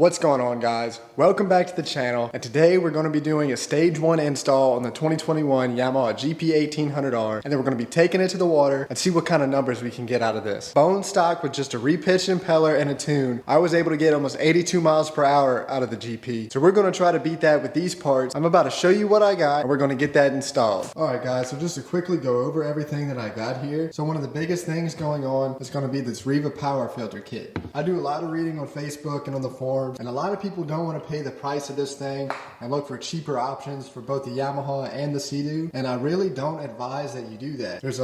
What's going on, guys? Welcome back to the channel, and today we're going to be doing a stage 1 install on the 2021 Yamaha GP1800R, and then we're going to be taking it to the water and see what kind of numbers we can get out of this. Bone stock with just a repitch impeller and a tune, I was able to get almost 82 miles per hour out of the GP. So we're going to try to beat that with these parts. I'm about to show you what I got, and we're going to get that installed. Alright guys, so just to quickly go over everything that I got here. So one of the biggest things going on is going to be this RIVA power filter kit. I do a lot of reading on Facebook and on the forums, and a lot of people don't want to pay the price of this thing and look for cheaper options for both the Yamaha and the Sea-Doo, and I really don't advise that you do that. There's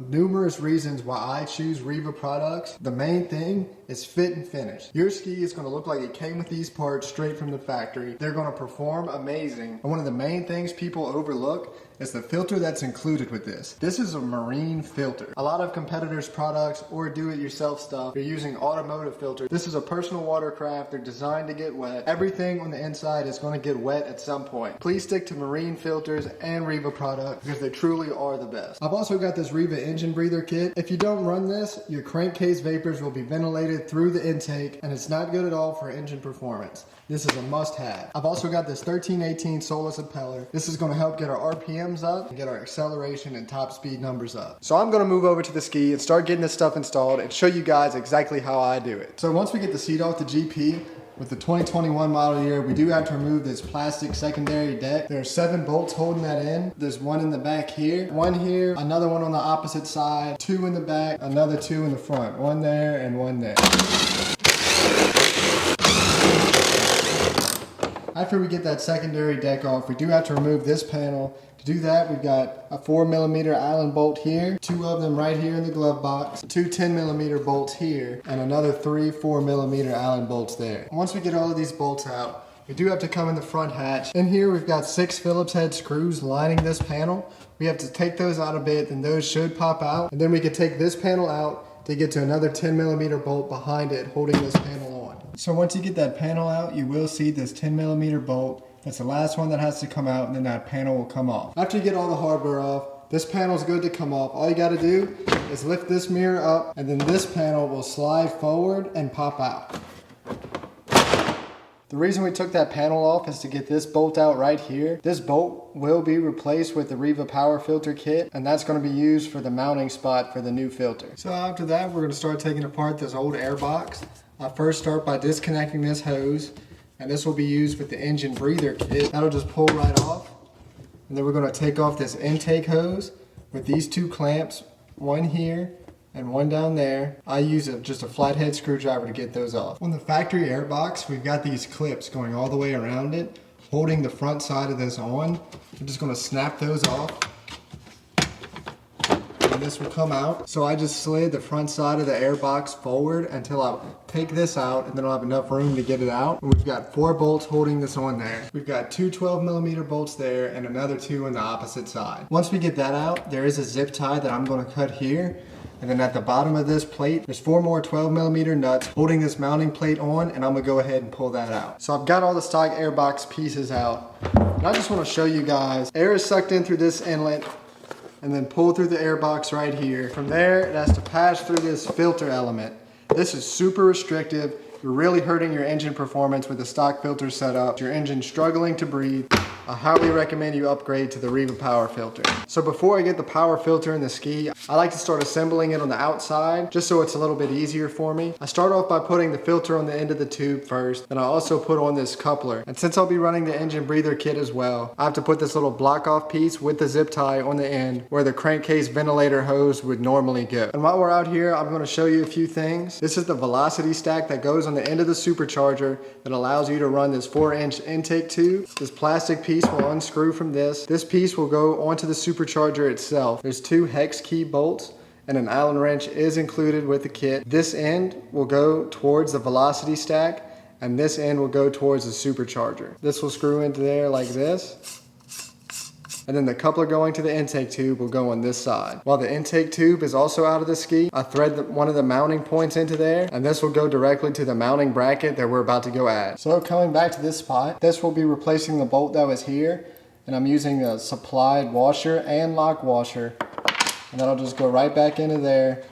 numerous reasons why I choose RIVA products. The main thing is fit and finish. Your ski is going to look like it came with these parts straight from the factory. They're going to perform amazing, and one of the main things people overlook is the filter that's included with this. This is a marine filter. A lot of competitors' products or do-it-yourself stuff, you're using automotive filters. This is a personal watercraft. They're designed to get wet. Everything on the inside is going to get wet at some point. Please stick to marine filters and RIVA products because they truly are the best. I've also got this RIVA engine breather kit. If you don't run this, your crankcase vapors will be ventilated through the intake, and it's not good at all for engine performance. This is a must-have. I've also got this 1318 Solus impeller. This is going to help get our RPMs up and get our acceleration and top speed numbers up. So I'm going to move over to the ski and start getting this stuff installed and show you guys exactly how I do it. So once we get the seat off the GP, with the 2021 model year, we do have to remove this plastic secondary deck. There are 7 bolts holding that in. There's one in the back here, one here, another one on the opposite side, 2 in the back, another 2 in the front, one there and one there. After we get that secondary deck off, we do have to remove this panel. To do that, we've got a 4mm Allen bolt here, 2 of them right here in the glove box, 2 10mm bolts here, and another 3 4mm Allen bolts there. Once we get all of these bolts out, we do have to come in the front hatch. In here, we've got 6 Phillips head screws lining this panel. We have to take those out a bit, and those should pop out. And then we could take this panel out to get to another 10mm bolt behind it, holding this panel on. So once you get that panel out, you will see this 10mm bolt. That's the last one that has to come out, and then that panel will come off. After you get all the hardware off, this panel is good to come off. All you got to do is lift this mirror up, and then this panel will slide forward and pop out. The reason we took that panel off is to get this bolt out right here. This bolt will be replaced with the RIVA power filter kit, and that's going to be used for the mounting spot for the new filter. So after that, we're going to start taking apart this old air box. I'll first start by disconnecting this hose, and this will be used with the engine breather kit. That'll just pull right off. And then we're going to take off this intake hose with these 2 clamps, one here and one down there. I use just a flathead screwdriver to get those off. On the factory air box, we've got these clips going all the way around it, holding the front side of this on. I'm just going to snap those off. And this will come out. So I just slid the front side of the air box forward until I take this out, and then I'll have enough room to get it out. And we've got 4 bolts holding this on there. We've got 2 12mm bolts there and another 2 on the opposite side. Once we get that out, there is a zip tie that I'm going to cut here. And then at the bottom of this plate, there's 4 more 12mm nuts holding this mounting plate on, and I'm gonna go ahead and pull that out. So I've got all the stock airbox pieces out, and I just wanna show you guys, air is sucked in through this inlet and then pulled through the airbox right here. From there, it has to pass through this filter element. This is super restrictive. You're really hurting your engine performance with the stock filter setup. Your engine's struggling to breathe. I highly recommend you upgrade to the RIVA power filter. So before I get the power filter in the ski, I like to start assembling it on the outside, just so it's a little bit easier for me. I start off by putting the filter on the end of the tube first, then I also put on this coupler. And since I'll be running the engine breather kit as well, I have to put this little block off piece with the zip tie on the end where the crankcase ventilator hose would normally go. And while we're out here, I'm gonna show you a few things. This is the velocity stack that goes on the end of the supercharger that allows you to run this 4-inch intake tube. This plastic piece will unscrew from this. This piece will go onto the supercharger itself. There's 2 hex key bolts, and an Allen wrench is included with the kit. This end will go towards the velocity stack, and this end will go towards the supercharger. This will screw into there like this. And then the coupler going to the intake tube will go on this side. While the intake tube is also out of the ski, I thread one of the mounting points into there, and this will go directly to the mounting bracket that we're about to go add. So coming back to this spot, this will be replacing the bolt that was here, and I'm using a supplied washer and lock washer, and that'll just go right back into there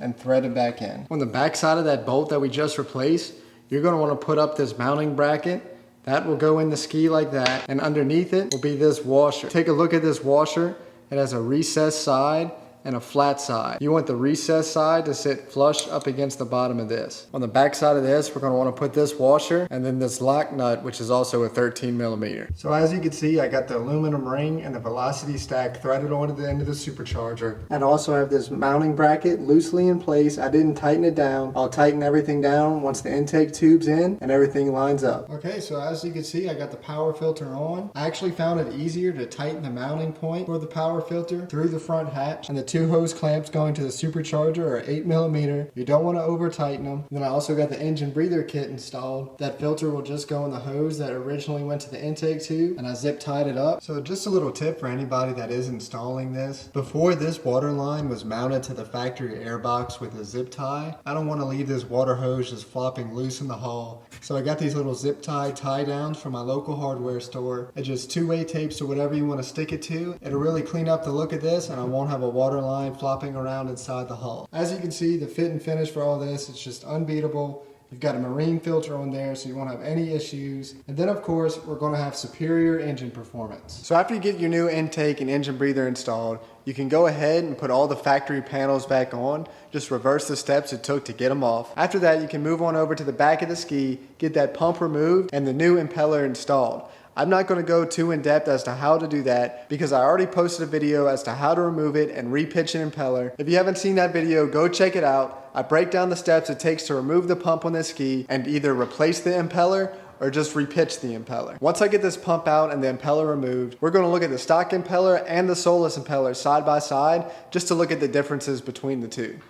and thread it back in. On the back side of that bolt that we just replaced, you're going to want to put up this mounting bracket. That will go in the ski like that, and underneath it will be this washer. Take a look at this washer. It has a recessed side and a flat side. You want the recessed side to sit flush up against the bottom of this. On the back side of this, we're going to want to put this washer and then this lock nut, which is also a 13 millimeter. So as you can see, I got the aluminum ring and the velocity stack threaded onto the end of the supercharger. And also have this mounting bracket loosely in place. I didn't tighten it down. I'll tighten everything down once the intake tube's in and everything lines up. Okay, so as you can see, I got the power filter on. I actually found it easier to tighten the mounting point for the power filter through the front hatch. And the two hose clamps going to the supercharger are 8 millimeter. You don't want to over tighten them. And then I also got the engine breather kit installed. That filter will just go in the hose that originally went to the intake tube, and I zip tied it up. So just a little tip for anybody that is installing this. Before this water line was mounted to the factory airbox with a zip tie, I don't want to leave this water hose just flopping loose in the hall. So I got these little zip tie downs from my local hardware store. It's just 2-way tapes to whatever you want to stick it to. It'll really clean up the look of this, and I won't have a water line flopping around inside the hull. As you can see, the fit and finish for all this, it's just unbeatable. You've got a marine filter on there, so you won't have any issues. And then of course, we're going to have superior engine performance. So after you get your new intake and engine breather installed, you can go ahead and put all the factory panels back on. Just reverse the steps it took to get them off. After that, you can move on over to the back of the ski, get that pump removed and the new impeller installed. I'm not going to go too in depth as to how to do that because I already posted a video as to how to remove it and repitch an impeller. If you haven't seen that video, go check it out. I break down the steps it takes to remove the pump on this ski and either replace the impeller or just repitch the impeller. Once I get this pump out and the impeller removed, we're going to look at the stock impeller and the Solus impeller side by side just to look at the differences between the two.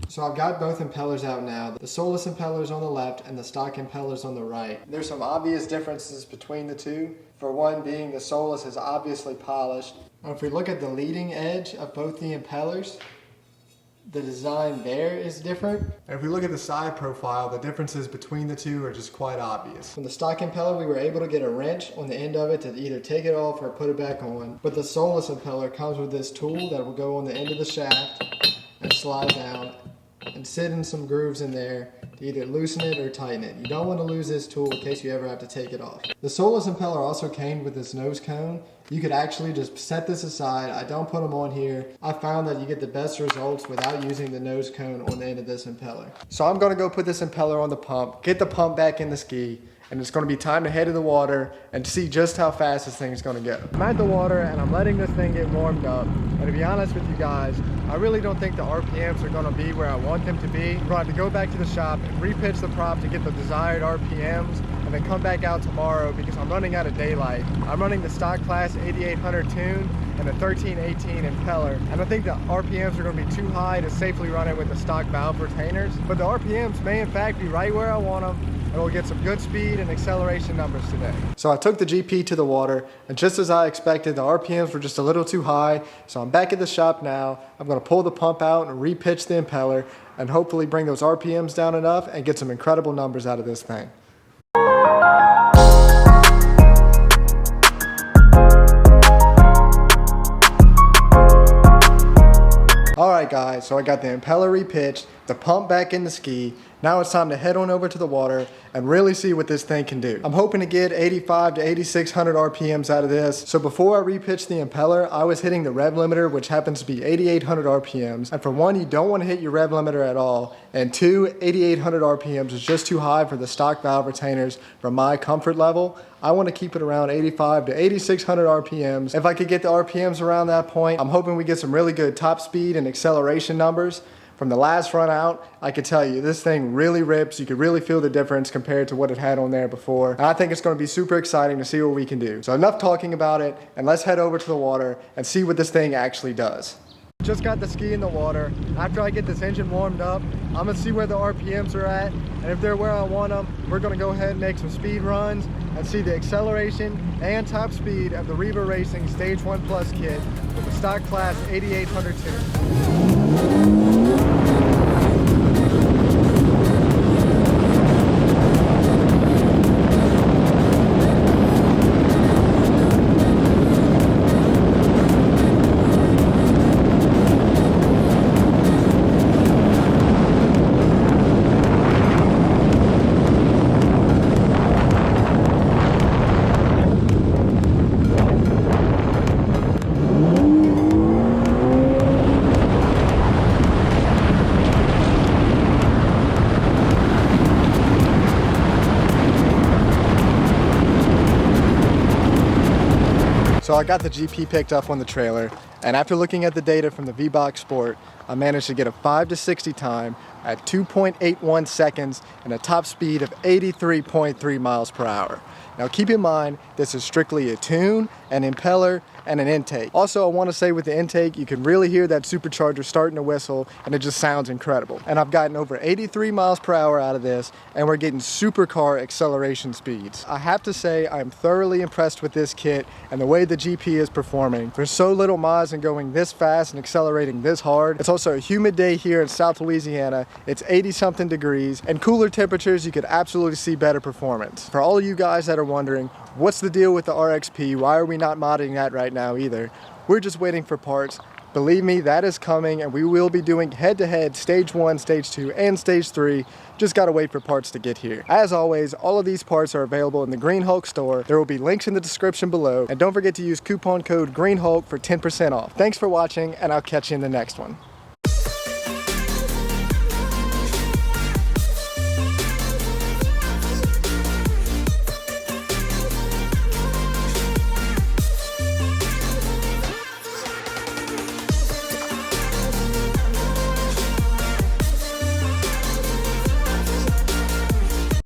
So I've got both impellers out now. The Solus impeller's on the left and the stock impeller's on the right. There's some obvious differences between the two. For one being the Solus is obviously polished. And if we look at the leading edge of both the impellers, the design there is different. And if we look at the side profile, the differences between the two are just quite obvious. From the stock impeller, we were able to get a wrench on the end of it to either take it off or put it back on. But the Solus impeller comes with this tool that will go on the end of the shaft and slide down and sit in some grooves in there to either loosen it or tighten it. You don't want to lose this tool in case you ever have to take it off. The Solus impeller also came with this nose cone. You could actually just set this aside. I don't put them on here. I found that you get the best results without using the nose cone on the end of this impeller. So I'm going to go put this impeller on the pump, get the pump back in the ski, and it's going to be time to head to the water and see just how fast this thing is going to go. I'm at the water and I'm letting this thing get warmed up. And to be honest with you guys, I really don't think the RPMs are going to be where I want them to be. I'm going to have to go back to the shop and repitch the prop to get the desired RPMs and then come back out tomorrow because I'm running out of daylight. I'm running the stock class 8800 tune and the 1318 impeller, and I think the RPMs are going to be too high to safely run it with the stock valve retainers, but the RPMs may in fact be right where I want them, and we'll get some good speed and acceleration numbers today. So I took the GP to the water, and just as I expected, the RPMs were just a little too high, so I'm back at the shop now. I'm going to pull the pump out and repitch the impeller, and hopefully bring those RPMs down enough and get some incredible numbers out of this thing. Alright guys, so I got the impeller repitched, the pump back in the ski. Now it's time to head on over to the water and really see what this thing can do. I'm hoping to get 85 to 8600 RPMs out of this. So before I repitched the impeller, I was hitting the rev limiter, which happens to be 8800 RPMs. And for one, you don't want to hit your rev limiter at all. And two, 8800 RPMs is just too high for the stock valve retainers for my comfort level. I want to keep it around 85 to 8600 RPMs. If I could get the RPMs around that point, I'm hoping we get some really good top speed and acceleration numbers. From the last run out, I can tell you this thing really rips. You could really feel the difference compared to what it had on there before. And I think it's going to be super exciting to see what we can do. So enough talking about it, and let's head over to the water and see what this thing actually does. Just got the ski in the water. After I get this engine warmed up, I'm going to see where the RPMs are at, and if they're where I want them, we're going to go ahead and make some speed runs and see the acceleration and top speed of the RIVA Racing Stage 1 Plus kit with the stock class 8800 tune. So I got the GP picked up on the trailer, and after looking at the data from the V-Box Sport, I managed to get a 5 to 60 time at 2.81 seconds and a top speed of 83.3 miles per hour. Now keep in mind, this is strictly a tune, an impeller, and an intake. Also, I want to say with the intake, you can really hear that supercharger starting to whistle, and it just sounds incredible. And I've gotten over 83 miles per hour out of this, and we're getting supercar acceleration speeds. I have to say, I'm thoroughly impressed with this kit and the way the GP is performing. There's so little miles in going this fast and accelerating this hard. It's also a humid day here in South Louisiana. It's 80-something degrees, and cooler temperatures, you could absolutely see better performance. For all of you guys that are wondering, what's the deal with the RXP? Why are we not modding that right now either? We're just waiting for parts. Believe me, that is coming, and we will be doing head-to-head stage 1, stage 2, and stage 3. Just gotta wait for parts to get here. As always, all of these parts are available in the GreenHulk store. There will be links in the description below, and don't forget to use coupon code GreenHulk for 10% off. Thanks for watching, and I'll catch you in the next one.